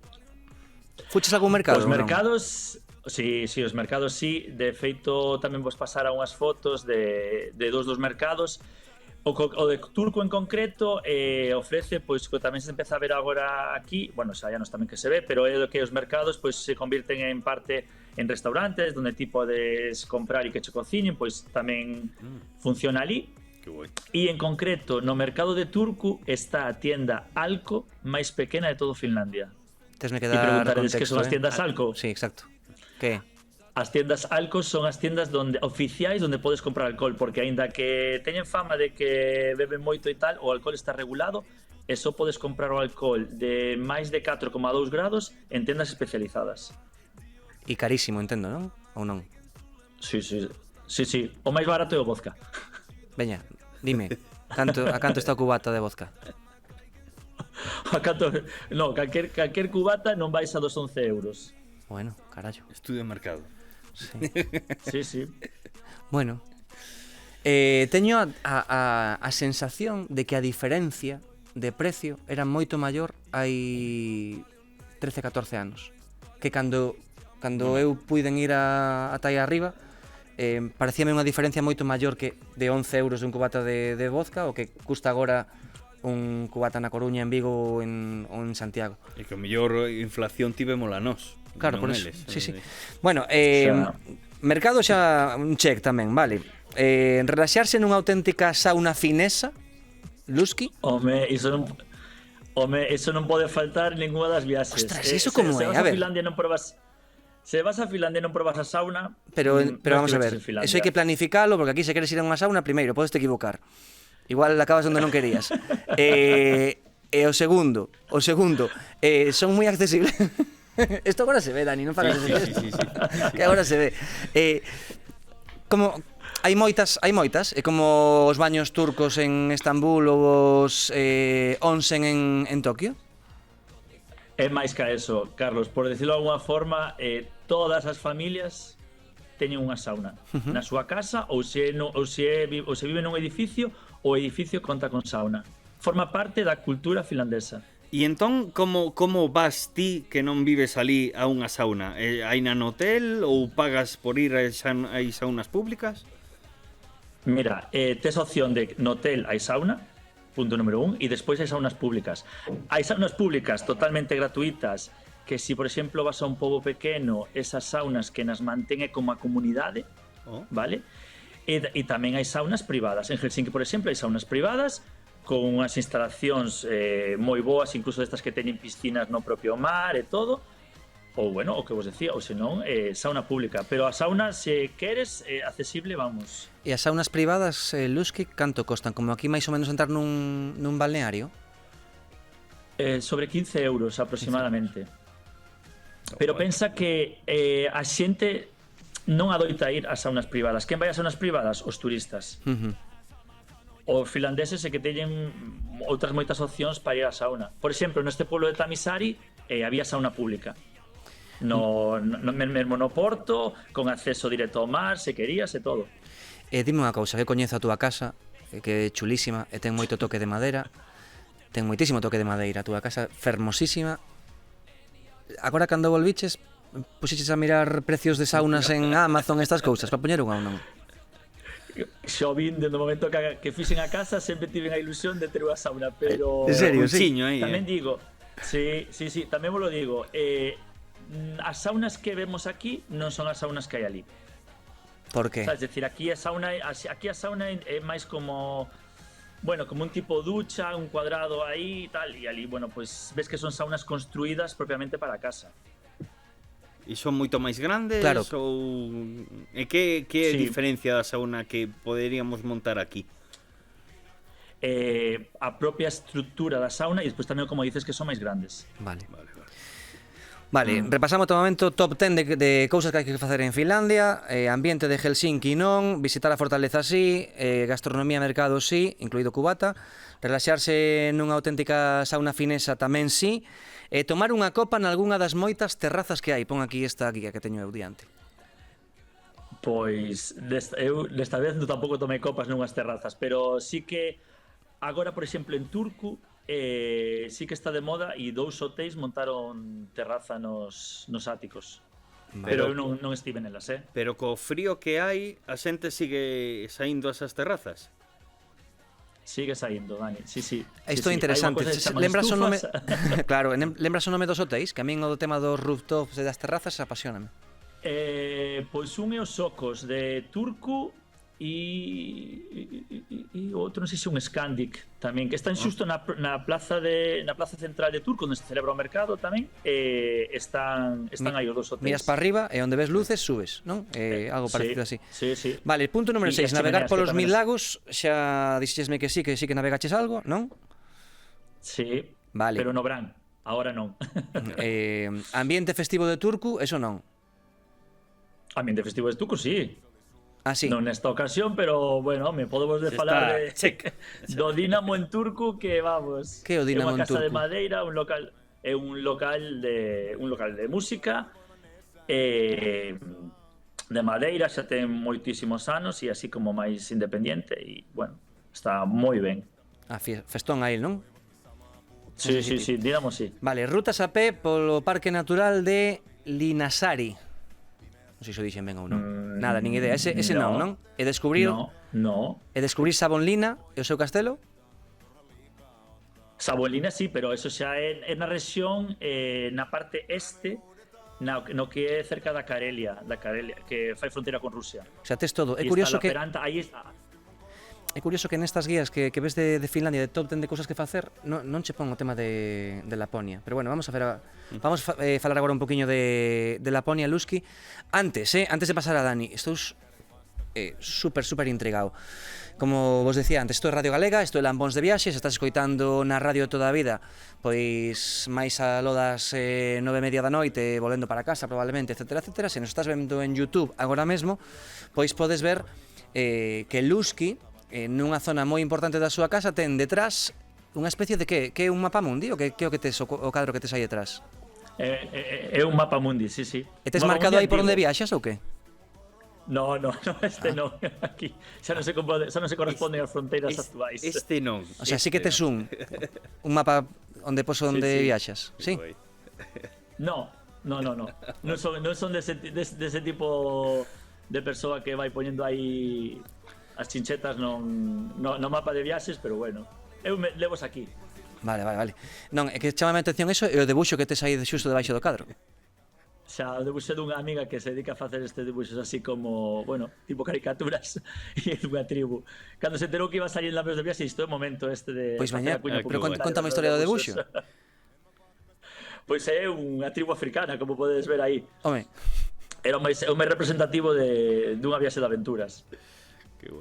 Fuches algún mercado? Os mercados... Sí, os mercados sí. De feito, tamén vos pasara unhas fotos de dos mercados. O de turco en concreto ofrece, pois, que tamén se empeza a ver agora aquí, bueno, xa anos tamén que se ve, pero é do que os mercados pois se convirten en parte en restaurantes donde ti podes comprar e que che cociñen, pois tamén funciona ali. Que guai. E en concreto, no mercado de Turku está a tienda Alko máis pequena de todo Finlandia. Tesme que E dar preguntaredes contexto, que son as tiendas Alko. Sí, exacto. Que? As tiendas Alco son as tiendas oficiais onde podes comprar alcohol, porque aínda que teñen fama de que beben moito e tal, o alcohol está regulado e só podes comprar o alcohol de máis de 4,2 grados en tendas especializadas. E carísimo, entendo, non? Ou non? Sí. O máis barato é o vodka. Veña, dime, a canto está o cubata de vodka? No, calquer cubata non vais a dos 11 euros. Bueno, carallo. Estudio de mercado. Sí. Bueno, teño a sensación de que a diferencia de precio era moito maior hai 13-14 anos. Que cando eu puiden ir ata aí arriba, parecíame unha diferencia moito maior que de 11 euros dun cubata de vodka o que custa agora un cubata na Coruña, en Vigo ou en Santiago. E que o mellor inflación tivémola nós. Claro, non por eso. eles. Sí. Bueno, Xa. mercado xa un check tamén, vale. Relaxarse nunha auténtica sauna finesa, Lusky. Home, iso non pode faltar ninguna das viaxes. Ostras, iso como é? Se vas A a ver. Finlandia non probas. Se vas a Finlandia e non probas a sauna, Pero non vamos a ver, estiveches en Finlandia. eso hai que planificalo, porque aquí se queres ir a unha sauna, primeiro, podes te equivocar. Igual acabas onde non querías. E o segundo, son moi accesibles. Esto agora se ve, Dani, non fagas Sí. que agora se ve. Como hai moitas, é como os baños turcos en Estambul ou os onsen en Tokio. É máis que eso, Carlos, por decirlo de alguna forma, todas as familias teñen unha sauna na súa casa ou se vive nun edificio, o edificio conta con sauna. Forma parte da cultura finlandesa. E entón, como vas ti que non vives ali a unha sauna? Hai na no hotel ou pagas por ir a saunas públicas? Mira, tes opción de no hotel hai sauna, punto número 1, e despois hai saunas públicas. Hai saunas públicas totalmente gratuitas, que si, por exemplo, vas a un pobo pequeno, esas saunas que nas mantén é como a comunidade, vale? E tamén hai saunas privadas. En Helsinki, por exemplo, hai saunas privadas con unhas instalacións moi boas, incluso destas que teñen piscinas no propio mar e todo. Ou, bueno, o que vos decía, ou senón, sauna pública. Pero a sauna, se queres, accesible, vamos. E as saunas privadas, Lusky, canto costan? Como aquí máis ou menos entrar nun balneario? Sobre 15 euros aproximadamente. Pero pensa que a xente non adoita ir ás saunas privadas. Quen vai ás saunas privadas? Os turistas. Os finlandeses é que teñen outras moitas opcións para ir á sauna. Por exemplo, neste pueblo de Tamisari había sauna pública. Mesmo no Porto, con acceso directo ao mar, se querías e todo. Dime unha cousa, que coñezo a túa casa, que é chulísima, e ten moito toque de madeira, ten moitísimo toque de madeira, a túa casa fermosísima. Agora, cando volviches, puxiches a mirar precios de saunas en Amazon, estas cousas, para poñer unha ou non? Xo vin, desde o momento que fixen a casa, sempre tiven a ilusión de ter unha sauna, pero... En serio, sí. Aí, Tamén digo, sí, tamén vos lo digo, as saunas que vemos aquí non son as saunas que hai ali. Por que? Es decir, aquí a sauna é máis como, bueno, como un tipo ducha, un cuadrado aí e tal, e ali, bueno, pues ves que son saunas construídas propiamente para a casa. E son moito máis grandes? Claro. Ou... E que é a Sí. diferencia da sauna que poderíamos montar aquí? A propia estrutura da sauna e despois tamén, como dices, que son máis grandes. Vale, repasamos todo momento top 10 de cousas que hai que facer en Finlandia. Ambiente de Helsinki non, visitar a fortaleza sí, gastronomía e mercado sí, incluído cubata, relaxarse nunha auténtica sauna finesa tamén sí, tomar unha copa nalgunha das moitas terrazas que hai. Pon aquí esta guía que teño eu diante. Pois eu desta vez non tampouco tomei copas nunhas terrazas, pero sí que agora, por exemplo, en Turku sí que está de moda e 2 hotéis montaron terraza nos áticos. Pero eu non estive nelas, Pero co frío que hai, a xente sigue saindo a esas terrazas? Sigue saindo, Dani. Sí, sí. Isto é sí, interesante. Hai unha cosa que se chama Lembras o nome? estufas. Claro, lembras o nome dos hotéis? Que a min o tema dos rooftops e das terrazas apasioname. Pois un é os Socos de Turku e outro non sei se un Scandic tamén, que están xusto na plaza central de Turku, onde se celebra o mercado tamén, están aí os dos hotéis. Miras para arriba e onde ves luces subes, non? Algo parecido así. Sí, sí. Vale, punto número E 6, as navegar chimeneas, polos que tamén mil lagos. Xa dixesme que sí que navegaches algo, non? Sí, Vale. pero no verán, agora non. Ambiente festivo de Turku, eso non. Ambiente festivo de Turku, sí. Ah, sí. Non nesta ocasión, pero bueno, me podemos de falar de do Dinamo en Turku, que vamos. Que é o Dinamo en É unha casa de Turku? madeira, un local de música de madeira, xa ten moitísimos anos e así como máis independente e bueno, está moi ben. Ah, festón a él, non? Sí, sí, sí, Dinamo sí. Vale, rutas a pé polo Parque Natural de Linasari. Non sei se o dixen ben ou non. Nada, nin idea. Ese non, non? E descubrir Sabonlina e o seu castelo? Sabonlina sí, pero eso xa é na rexión, na parte este, no que é cerca da Carelia, que fai fronteira con Rusia. O sea, tes todo. É E curioso está que... la Peranta, aí está. É curioso que nestas guías que ves de Finlandia, de top 10 de cousas que facer, non che pon o tema de Laponia. Pero bueno, vamos a ver falar agora un poquinho de Laponia, Luski. Antes de pasar a Dani, estou super intrigado. Como vos decía antes, isto é Radio Galega, isto é Lambóns de Viaxe, se estás escoitando na radio toda a vida, pois máis a lo das 9:30 da noite, volvendo para casa probablemente, etcétera, etcétera. Se nos estás vendo en YouTube agora mesmo, pois podes ver que Luski, nunha zona moi importante da súa casa, ten detrás unha especie de que é un mapa mundi, o que é o que tes o cadro que tes aí detrás? É un mapa mundi, sí, sí. E tes marcado aí por onde viaxas ou que? No, este non. Aquí xa non se corresponden as fronteiras actuais. Este non. O sea, sí que tes un mapa onde poso onde viaxas, sí? No. Non son dese tipo de persoa que vai poñendo aí as chinchetas no mapa de viaxes, pero bueno, eu levos aquí. Vale. Non, é que chama a atención eso e o debuxo que tes aí xusto debaixo do cadro. Xa o debuxo dunha amiga que se dedica a facer estes debuxos así como, bueno, tipo caricaturas e dunha tribu. Cando se enterou que iba a salir en Lambóns de Viaxe, isto é o momento este de... Pois mañá, pero conta a historia do debuxo. Pois é unha tribu africana, como podes ver aí. Home. Era o máis representativo dunha viaxe de aventuras.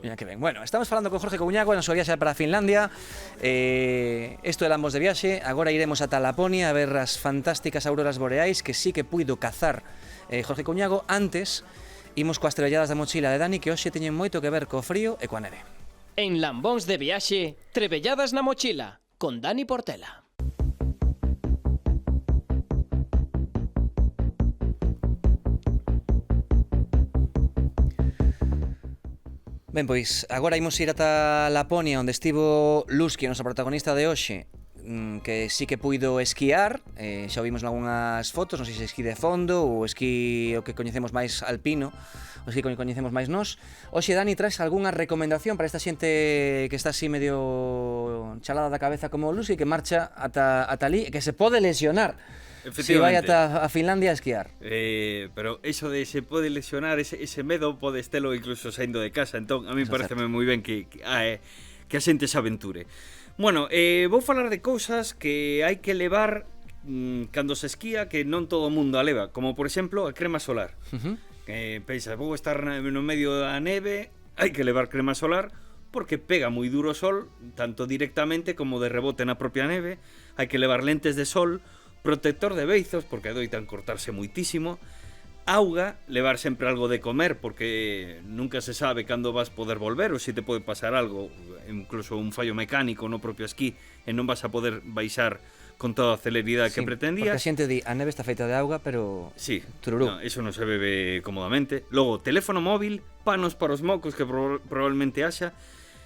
Mira que ben. Bueno, estamos falando con Jorge Couñago na súa viaxe para Finlandia. Isto é Lambóns de Viaxe. Agora iremos ata Laponia a ver as fantásticas auroras boreais que sí que puido cazar Jorge Couñago. Antes, imos coas trebelladas da mochila de Dani, que hoxe teñen moito que ver co frío e coa neve. En Lambóns de Viaxe, trebelladas na mochila, con Dani Portela. Ben, pois, agora imos ir ata Laponia, onde estivo Luski, o noso protagonista de hoxe, que sí que puido esquiar, xa o vimos nalgúnas fotos, non sei se esquí de fondo ou esquí o que coñecemos máis alpino, o esquí que coñecemos máis nós. Hoxe, Dani, traes algunha recomendación para esta xente que está así medio chalada da cabeza como Luski, que marcha ata ali e que se pode lesionar se vai ata a Finlandia a esquiar. Pero eso de se pode lesionar, ese medo pode estelo incluso saindo de casa. Entón, a mí pareceme moi ben que a xente se aventure. Bueno, vou falar de cousas que hai que levar cando se esquía, que non todo o mundo a leva, como por exemplo a crema solar. Pensas, vou estar no medio da neve, hai que levar crema solar porque pega moi duro o sol, tanto directamente como de rebote na propia neve. Hai que levar lentes de sol, protector de beizos, porque adoitan cortarse moitísimo, auga, levar sempre algo de comer, porque nunca se sabe cando vas poder volver ou se te pode pasar algo, incluso un fallo mecánico no propio esquí, e non vas a poder baixar con toda a celeridade que pretendías. Porque a xente di, a neve está feita de auga, pero... Sí, tururú. No, eso non se bebe cómodamente. Logo, teléfono móvil, panos para os mocos que probablemente haxa,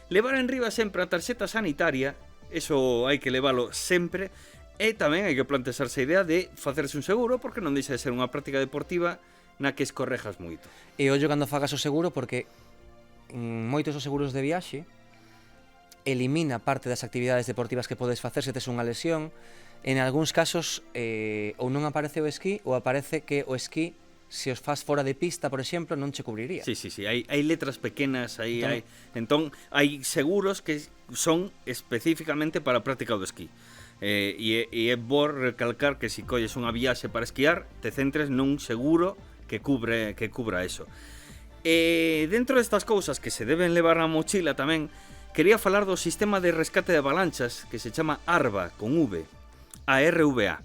levar en riba sempre a tarxeta sanitaria, eso hai que levalo sempre. E tamén hai que plantexarse a idea de facerse un seguro, porque non deixa de ser unha práctica deportiva na que escorrejas moito. E ollo cando fagas o seguro, porque moitos os seguros de viaxe elimina parte das actividades deportivas que podes facer se tes unha lesión. En algúns casos ou non aparece o esquí ou aparece que o esquí, se os faz fora de pista, por exemplo, non che cubriría. Sí, hai letras pequenas aí, entón hai seguros que son especificamente para a práctica do esquí. E é bo recalcar que se colles unha viaxe para esquiar, te centres nun seguro que cubra eso. Dentro destas cousas que se deben levar na mochila tamén, quería falar do sistema de rescate de avalanchas que se chama ARVA, con V, ARVA.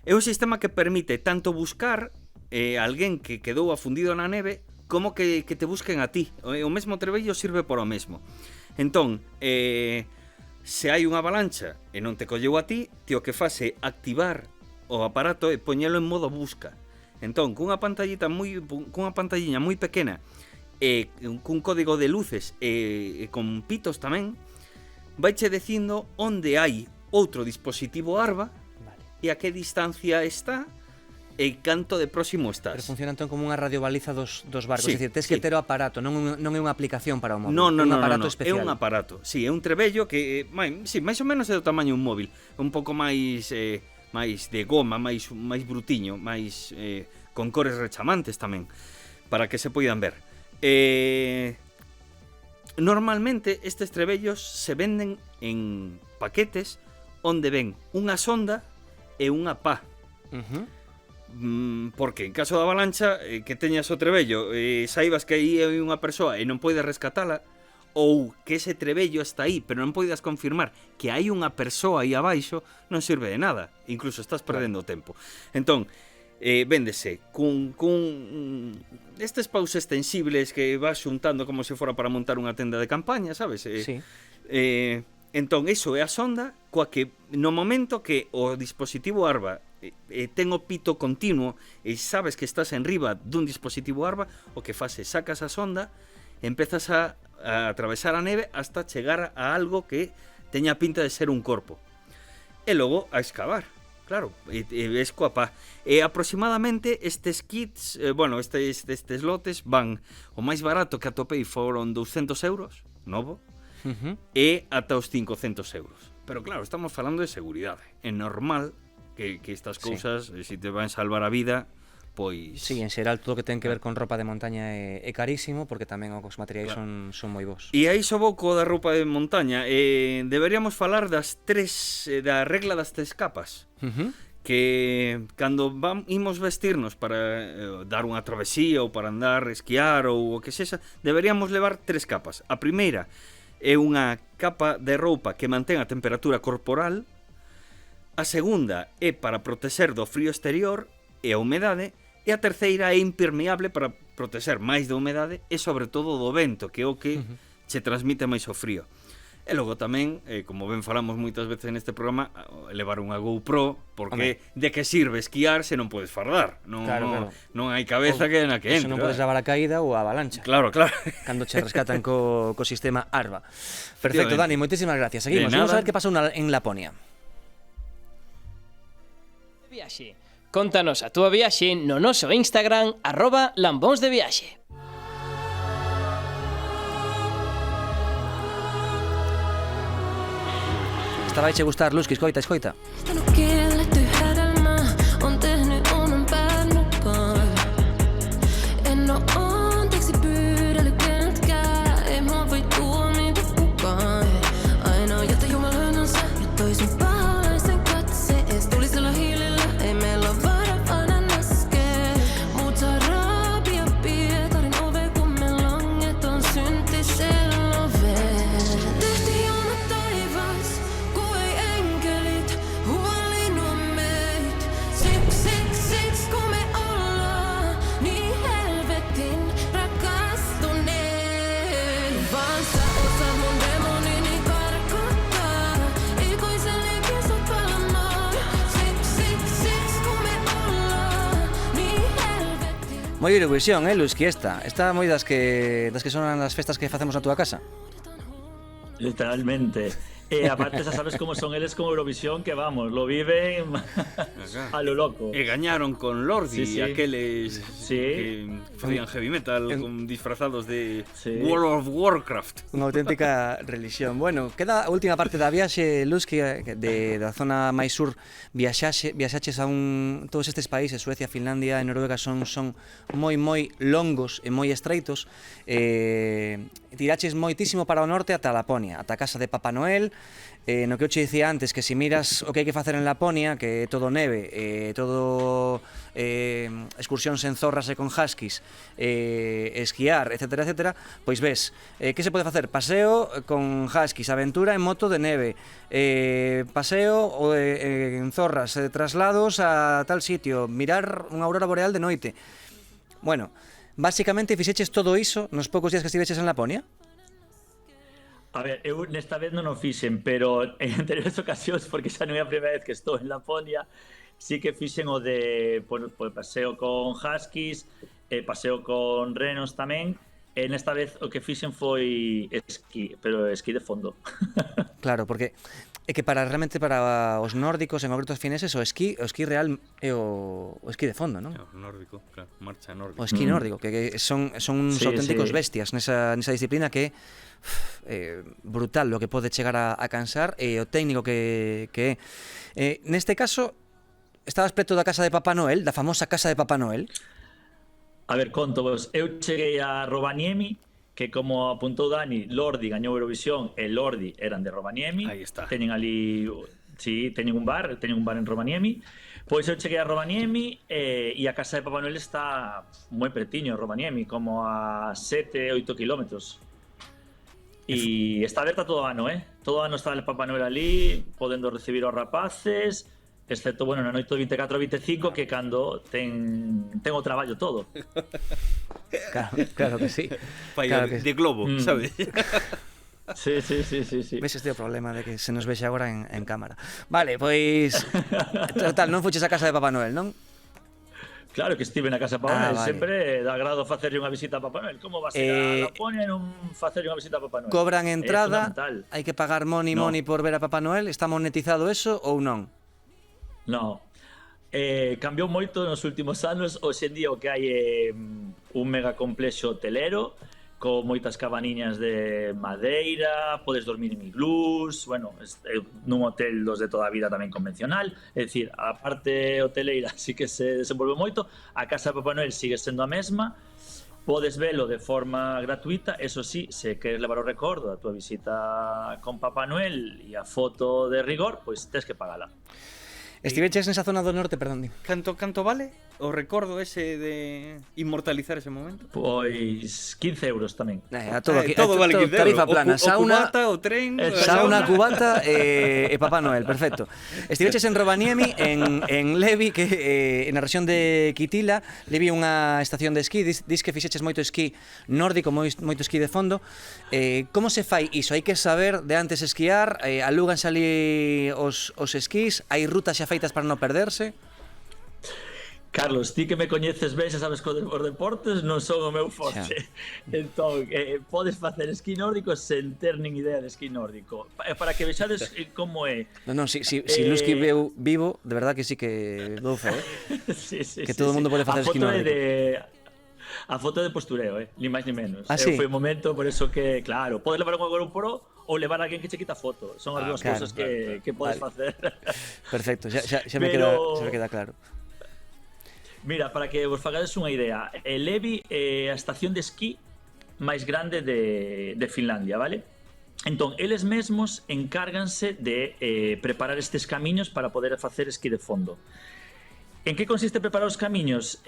É un sistema que permite tanto buscar alguén que quedou afundido na neve como que te busquen a ti. O mesmo trebello sirve por o mesmo. Entón, se hai unha avalancha e non te colleu a ti, o que faz é activar o aparato e poñelo en modo busca. Entón, cunha pantalliña moi pequena e cun código de luces e con pitos tamén, vaiche dicindo onde hai outro dispositivo ARVA e a que distancia está e canto de próximo estás. Pero funciona entón como unha radiobaliza dos barcos, Sí, é dicir, tes que ter o aparato, non é unha aplicación para o móvil, No, é un aparato especial. É un aparato, sí, é un trebello que, máis ou menos é do tamaño un móvil, un pouco máis de goma, máis brutiño, máis con cores rechamantes tamén, para que se poidan ver. Normalmente estes trebellos se venden en paquetes onde ven unha sonda e unha pá. Porque en caso da avalancha que teñas o trebello saibas que aí hai unha persoa e non podes rescatala, ou que ese trebello está aí pero non podes confirmar que hai unha persoa aí abaixo, non sirve de nada, incluso estás perdendo tempo. Entón, véndese cun estes paus extensibles que vas xuntando como se fora para montar unha tenda de campaña, sabes? Sí. Entón, iso é a sonda coa que no momento que o dispositivo ARVA ten o pito continuo e sabes que estás en riba dun dispositivo ARVA, o que faz é sacas a sonda e empezas a atravesar a neve hasta chegar a algo que teña pinta de ser un corpo. E logo a excavar. Claro, ves coa pá. Aproximadamente estes kits, estes lotes van, o máis barato que atopei foron 200 euros, novo, e ata os 500 euros. Pero claro, estamos falando de seguridade. É normal que estas cousas, se te van salvar a vida, pois... Sí, en xeral todo o que ten que ver con roupa de montaña é carísimo, porque tamén os materiais son moi bons. E aí sobo co da roupa de montaña. Deberíamos falar da regla das 3 capas. Que cando imos vestirnos para dar unha travesía ou para andar, esquiar ou o que sexa, deberíamos levar 3 capas. A primeira é unha capa de roupa que mantén a temperatura corporal. A segunda é para protexer do frío exterior e a humedade. E a terceira é impermeable para protexer máis da humedade e sobre todo do vento, que é o que che transmite máis o frío. E logo tamén, como ben falamos moitas veces neste programa, levar unha GoPro, porque de que sirve esquiar se non podes fardar. Non hai cabeza que na que entre. Se non podes gravar a caída ou a avalancha. Claro. Cando che rescatan co sistema ARVA. Perfecto, Dani, moitísimas gracias. Seguimos, vamos a ver que pasou en Laponia. Viaxe. Contanos a túa viaxe no noso Instagram @lambonsdeviaxe. Esta vai che gustar, Lusky, escoita. Moi Eurovisión, Lusky, esta moi das que son as festas que facemos na túa casa. Literalmente. Aparte, ya sabes cómo son eles con Eurovisión, que vamos, lo viven a lo loco. E gañaron con Lordi, Sí, sí. aqueles Sí. que facían heavy metal con disfrazados de Sí. World of Warcraft. Unha auténtica religión. Bueno, queda a última parte da viaxe, Luz, que da zona máis sur, viaxaches a todos estes países, Suecia, Finlandia e Noruega, son moi longos e moi estreitos. Tiraches moitísimo para o norte ata Laponia, ata a casa de Papá Noel, no que eu che dicía antes, que se miras o que hai que facer en Laponia, que é todo neve, todo excursións en zorras e con huskies, esquiar, etcétera, pois ves, que se pode facer? Paseo con huskies, aventura en moto de neve, paseo en zorras, traslados a tal sitio, mirar unha aurora boreal de noite. Bueno, basicamente fixeches todo iso nos poucos días que estiveches en Laponia? A ver, eu nesta vez non o fixen, pero en anteriores ocasións, porque xa non é a primeira vez que estou en Laponia, sí que fixen o de paseo con huskies, paseo con renos tamén, e nesta vez o que fixen foi esquí, pero esquí de fondo. Claro, porque é que realmente para os nórdicos, en concreto os fineses, o esquí real é o esquí de fondo, non? O nórdico, claro, marcha O nórdica. esquí nórdico, que son uns Sí, auténticos sí. bestias nesa disciplina, que é brutal lo que pode chegar a cansar, e o técnico que é. Neste caso, estabas preto da casa de Papá Noel, da famosa casa de Papá Noel. A ver, conto vos, eu cheguei a Rovaniemi, que como apuntou Dani, Lordi gañou Eurovisión e Lordi eran de Rovaniemi. Aí está. Teñen ali, sí, teñen un bar en Rovaniemi. Pois eu cheguei a Rovaniemi e a casa de Papá Noel está moi pretiño, Rovaniemi, como a 7-8 kilómetros. E está aberta todo o ano, Todo o ano está el Papá Noel ali, podendo recibir os rapaces, excepto, bueno, na noite do 24 a 25, que cando ten o traballo todo. Claro que sí. Pai, Claro que de globo, sabes? Sí. Ves, este é o problema de que se nos vexe agora en cámara. Vale, pois total, non fuches a casa de Papá Noel, non? Claro que estive na casa de Papá Noel, vale. sempre dá agrado facerlle unha visita a Papá Noel. Como vas a ir a Laponia e non facerlle unha visita a Papá Noel? Cobran É entrada, fundamental. hai que pagar money No. por ver a Papá Noel, está monetizado eso ou non? No. Cambiou moito nos últimos anos. Hoxe en día o que hai é un mega complexo hotelero con moitas cabaniñas de madeira, podes dormir en iglús, bueno, nun hotel dos de toda a vida tamén convencional, é dicir, a parte hoteleira sí que se desenvolve moito, a casa de Papá Noel sigue sendo a mesma, podes velo de forma gratuita, eso sí, se queres levar o recordo da tua visita con Papá Noel e a foto de rigor, pois tes que pagala. Estiveches nesa zona do norte, perdón, di. Canto vale o recordo ese de inmortalizar ese momento? Pois 15 euros tamén. A todo aquí, todo vale 15 euros. tarifa plana, O sauna, cubata, o tren, sauna, cubata e Papá Noel, perfecto. Estiveches en Rovaniemi, en Levi, que na rexión de Kitila, Levi é unha estación de esquí, dis que fixeches moito esquí nórdico, moito esquí de fondo. Como se fai iso? Hai que saber de antes esquiar, alúganse ali os esquís, hai rutas xa feitas para non perderse. Carlos, ti que me coñeces ben, xa sabes que os deportes non son o meu forte. Entón, podes facer esquí nórdico sen ter nin idea de esquí nórdico. Para que vexades como é. Non, si Lusky veu vivo, de verdad que sí que dou fe, Sí, que todo o mundo pode facer esquí nórdico. A foto de postureo, ni máis ni menos. Sí? Foi un momento, por eso que, claro, podes levar un GoPro ou levar a alguén que che quita foto. Son as dúas claro, cousas que podes facer. Perfecto, xa me queda claro. Mira, para que vos fagades unha idea, Levi é a estación de esquí máis grande de Finlandia, vale? Entón, eles mesmos encárganse de preparar estes camiños para poder facer esquí de fondo. En que consiste preparar os camiños?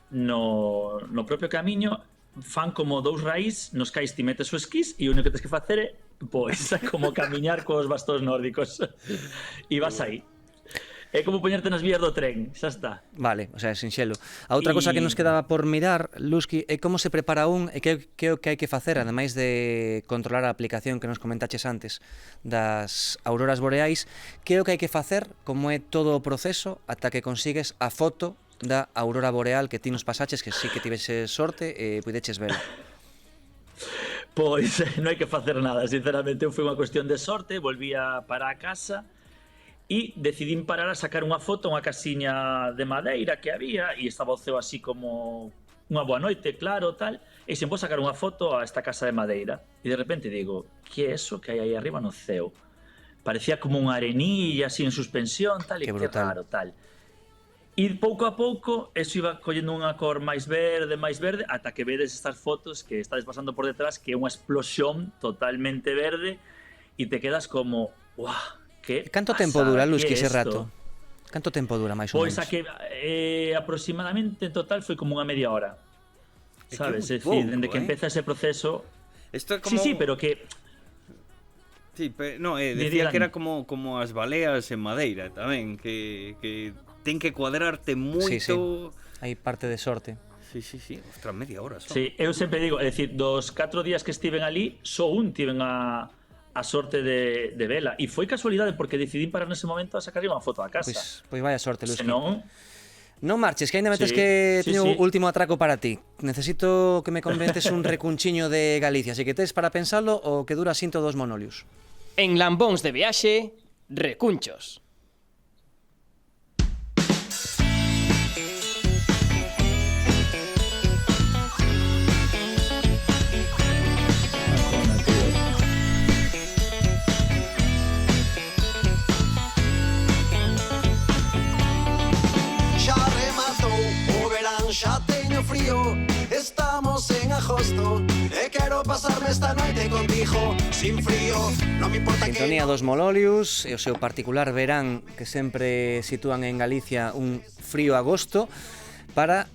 No propio camiño fan como dous raíz nos cais ti metes o esquís e o único que tens que facer é pois como camiñar cos bastóns nórdicos e vas aí. É como poñerte nas vías do tren, xa está. Vale, o sea, sinxelo. A outra cosa que nos quedaba por mirar, Lusky, é como se prepara e que é o que hai que facer, ademais de controlar a aplicación que nos comentaches antes das auroras boreais, que é o que hai que facer, como é todo o proceso ata que consigues a foto da aurora boreal que ti nos pasaches, que sí que tivese sorte e puideches vela. Pois non hai que facer nada, sinceramente. Foi unha cuestión de sorte, volvía para a casa e decidín parar a sacar unha foto a unha casiña de madeira que había e estaba o ceo así como unha boa noite, claro, tal, e sen vou sacar unha foto a esta casa de madeira e de repente digo, que é eso que hai aí arriba no ceo? Parecía como unha arenilla así en suspensión, tal, e que raro, tal. E pouco a pouco eso iba collendo unha cor máis verde, ata que vedes estas fotos que estades pasando por detrás, que é unha explosión totalmente verde e te quedas como, uah, que Canto tempo dura, Luz, que ese rato? Canto tempo dura, máis ou menos? Pois a que aproximadamente en total foi como unha media hora. Sabes? É pouco, dicir, dende que empeza ese proceso... Isto é como... Sí, pero que... Sí, no, decía que era como as baleas en madeira tamén, que ten que cuadrarte moito. Sí, sí. Hai parte de sorte. Sí. Ostras, media hora só. Sí, eu sempre digo, é dicir, dos 4 días que estiven ali, só un tiven a sorte de vela. E foi casualidade porque decidín parar nese momento a sacar unha foto da casa. Pois vaya sorte, Luz. Senón, Non marches, que ainda metes Sí, que sí, teño sí. un último atraco para ti. Necesito que me conventes un recunchiño de Galicia, así que tes para pensalo o que dura asinto 2 monolios. En Lambóns de Viaxe, Recunchos. Xa rematou o verán, xa teño frío. Estamos en agosto e quero pasarme esta noite contigo. Sin frío, non me importa que... Sintonía dos Mololius e o seu particular verán que sempre sitúan en Galicia un frío agosto para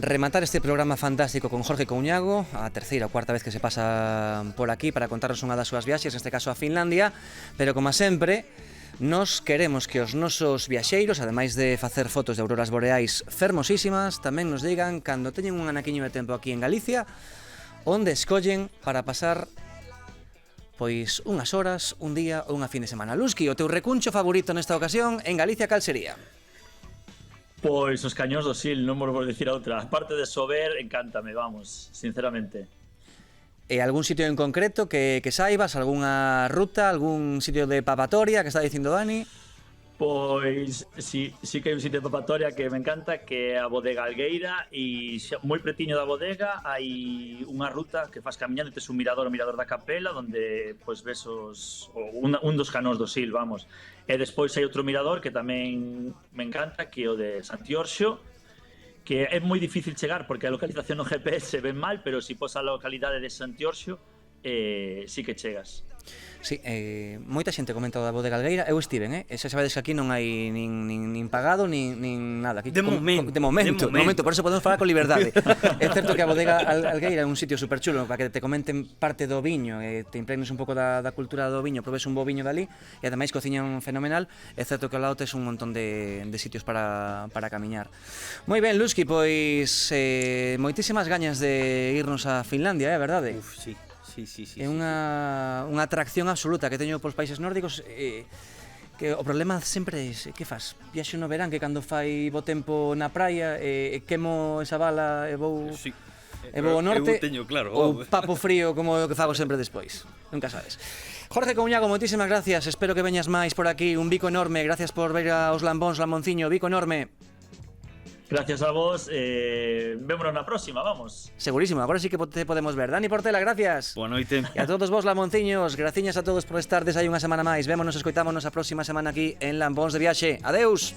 rematar este programa fantástico con Jorge Couñago, a terceira ou cuarta vez que se pasa por aquí para contarnos unha das súas viaxes, neste caso a Finlandia, pero como sempre, nos queremos que os nosos viaxeiros, ademais de facer fotos de auroras boreais fermosísimas, tamén nos digan cando teñen un anaquiño de tempo aquí en Galicia, onde escollen para pasar pois unhas horas, un día ou unha fin de semana. Luzki, o teu recuncho favorito nesta ocasión en Galicia cal sería? Pois os Cañóns do Sil, non vou dicir a outra. Aparte de sober, encántame, vamos, sinceramente. E algún sitio en concreto que saibas, algunha ruta, algún sitio de papatoria que está dicindo Dani? Pois sí que hai un sitio de papatoria que me encanta, que é a Bodega Algueira, e moi pretiño da bodega hai unha ruta que faz camiñando e tes un mirador, o mirador da Capela, onde pois ves un dos canóns do Sil, vamos. E despois hai outro mirador que tamén me encanta, que é o de Santiorxo, que é moi difícil chegar porque a localización no GPS ven mal, pero se pos a localidade de Santiorxo sí que chegas. Sí, moita xente comenta o da Bodega Algueira. Eu estiven, e xa sabedes que aquí non hai nin pagado, nin nada. Aquí, De momento, por eso podemos falar con liberdade. É certo que a Bodega Algueira é un sitio super chulo para que te comenten parte do viño e te impregnes un pouco da cultura do viño, probes un bo viño dali e ademais cociñan fenomenal. É certo que ao lado tes un montón de sitios para camiñar. Moi ben, Luzki, pois moitísimas gañas de irnos a Finlandia, é verdade? Uf, sí. É unha atracción absoluta que teño polos países nórdicos, que o problema sempre é que fas? Viaxo no verán que cando fai bo tempo na praia quemo esa bala e vou Sí. ao norte, Eu teño claro, ou papo frío como o que fago sempre despois. Nunca sabes. Jorge Couñago, moitísimas gracias, espero que veñas máis por aquí, un bico enorme, gracias por ver aos Lambóns, Lamonciño, bico enorme. Gracias a vos, vémonos na próxima, vamos. Segurísimo, agora sí que te podemos ver. Dani Portela, gracias. Boa noite. E a todos vos, Lamonciños, graciñas a todos por estardes aí unha semana máis. Vémonos, escoitámonos a próxima semana aquí en Lambóns de Viaxe. Adeus.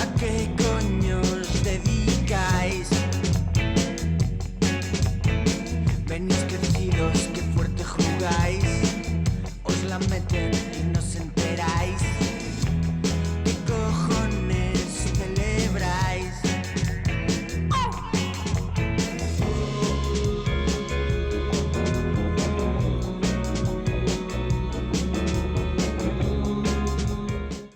A que